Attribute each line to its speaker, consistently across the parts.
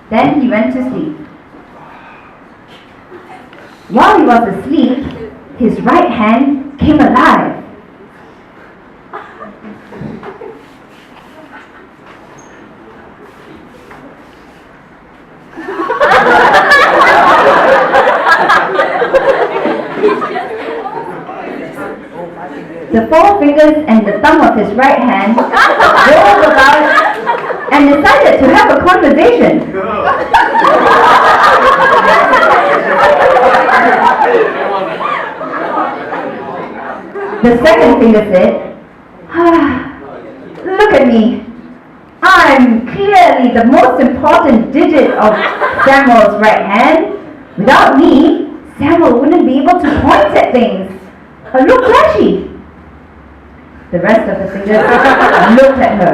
Speaker 1: Then he went to sleep. While he was asleep, his right hand came alive. The four fingers and the thumb of his right hand rolled about and decided to have a conversation. The second finger said, "Look at me. I'm clearly the most important digit of Samuel's right hand. Without me, Samuel wouldn't be able to point at things or look flashy." The rest of the fingers looked at her.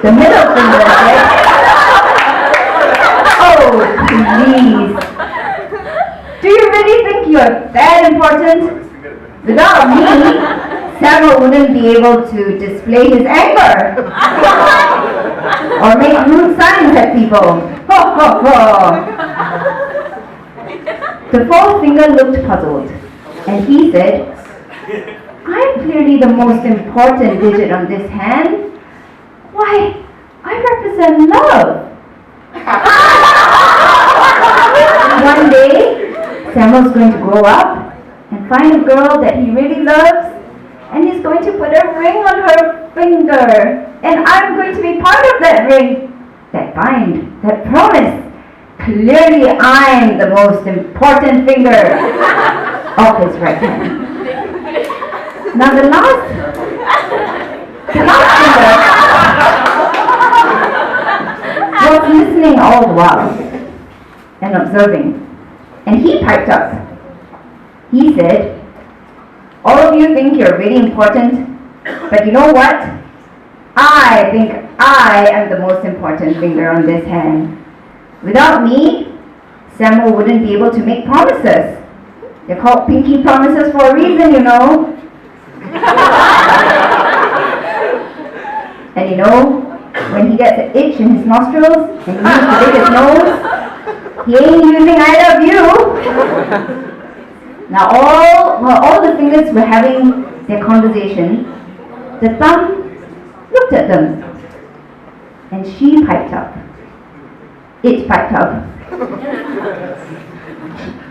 Speaker 1: The middle finger said, "Oh, please. Do you really think you're that important? Without me, Samuel wouldn't be able to display his anger or make rude signs at people. Ho, ho, ho." The fourth finger looked puzzled, and he said, "I'm clearly the most important digit on this hand. Why, I represent love." One day, Samuel's going to grow up and find a girl that he really loves, and he's going to put a ring on her finger, and I'm going to be part of that ring, that bind, that promise. Clearly, I'm the most important finger of his right hand. Now the last finger was listening all the while and observing, and he piped up. He said, "All of you think you're really important, but you know what? I think I am the most important finger on this hand. Without me, Samuel wouldn't be able to make promises. They're called pinky promises for a reason, you know." And you know, when he gets an itch in his nostrils and he needs to lick his nose, he ain't using "I love you." Now while all the fingers were having their conversation, the thumb looked at them, and she piped up. It piped up.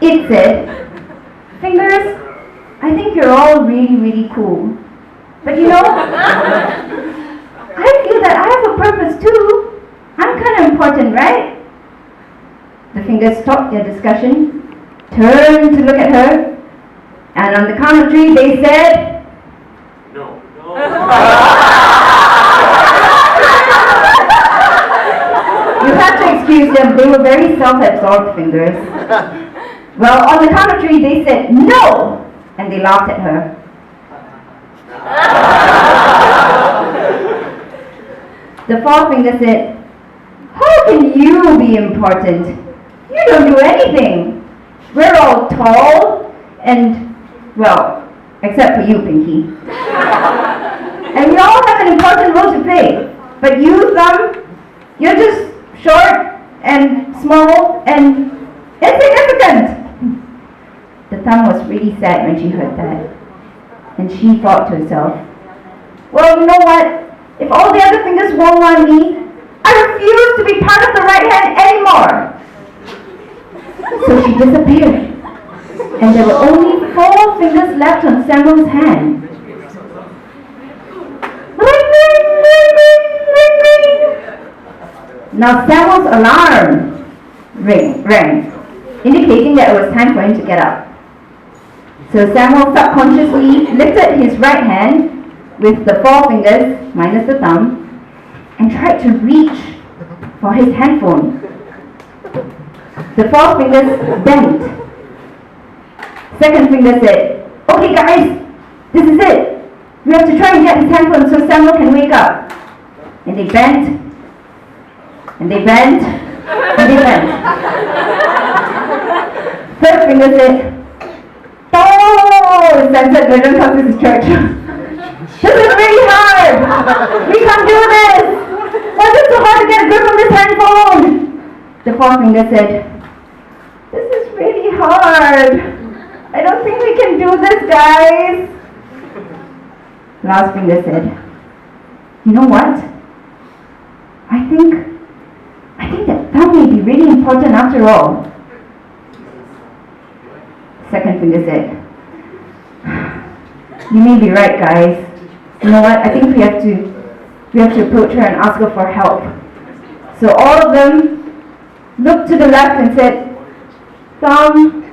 Speaker 1: It said, "Fingers, I think you're all really, really cool. But you know, I feel that I have a purpose too. I'm kind of important, right?" The fingers stopped their discussion, turned to look at her, and on the count of three they said,
Speaker 2: No.
Speaker 1: You have to excuse them, they were very self-absorbed fingers. Well, on the count of three they said, "No!" and they laughed at her. The fourth finger said, "How can you be important? You don't do anything. We're all tall and, well, except for you, Pinky. And we all have an important role to play. But you, Thumb, you're just short and small and insignificant." The thumb was really sad when she heard that. And she thought to herself, "Well, you know what? If all the other fingers won't want me, I refuse to be part of the right hand anymore." So she disappeared. And there were only 4 fingers left on Samuel's hand. Ring, ring, ring, ring, ring, ring. Now Samuel's alarm rang, indicating that it was time for him to get up. So Samuel subconsciously lifted his right hand with the 4 fingers, minus the thumb, and tried to reach for his handphone. The 4 fingers bent. Second finger said, "Okay guys, this is it. We have to try and get his handphone so Samuel can wake up." And they bent, and they bent, and they bent. Third finger said, "Oh, censored version comes to this church. This is really hard. We can't do this. Why is it so hard to get a grip on this handphone?" The forefinger said, "This is really hard. I don't think we can do this, guys." Last finger said, "You know what? I think that thumb may be really important after all." Second finger said, "You may be right, guys. You know what? I think we have to approach her and ask her for help." So all of them looked to the left and said, "Thumb,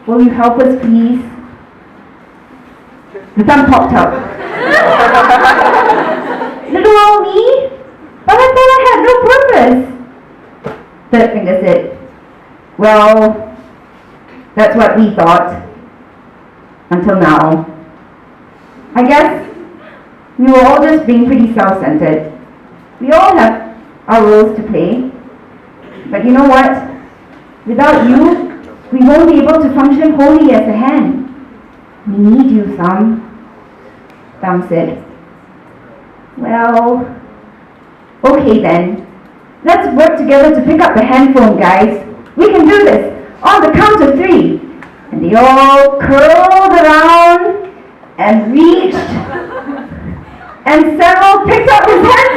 Speaker 1: will you help us, please?" The thumb popped up. "Little old me? But I thought I had no purpose." Third finger said, "Well, that's what we thought. Until now. I guess we were all just being pretty self-centered. We all have our roles to play. But you know what? Without you, we won't be able to function wholly as a hand. We need you, Thumb." Thumb said, "Well, okay then. Let's work together to pick up the handphone, guys. We can do this. On the count of 3. And they all curled around and reached, and several picked up his handphone.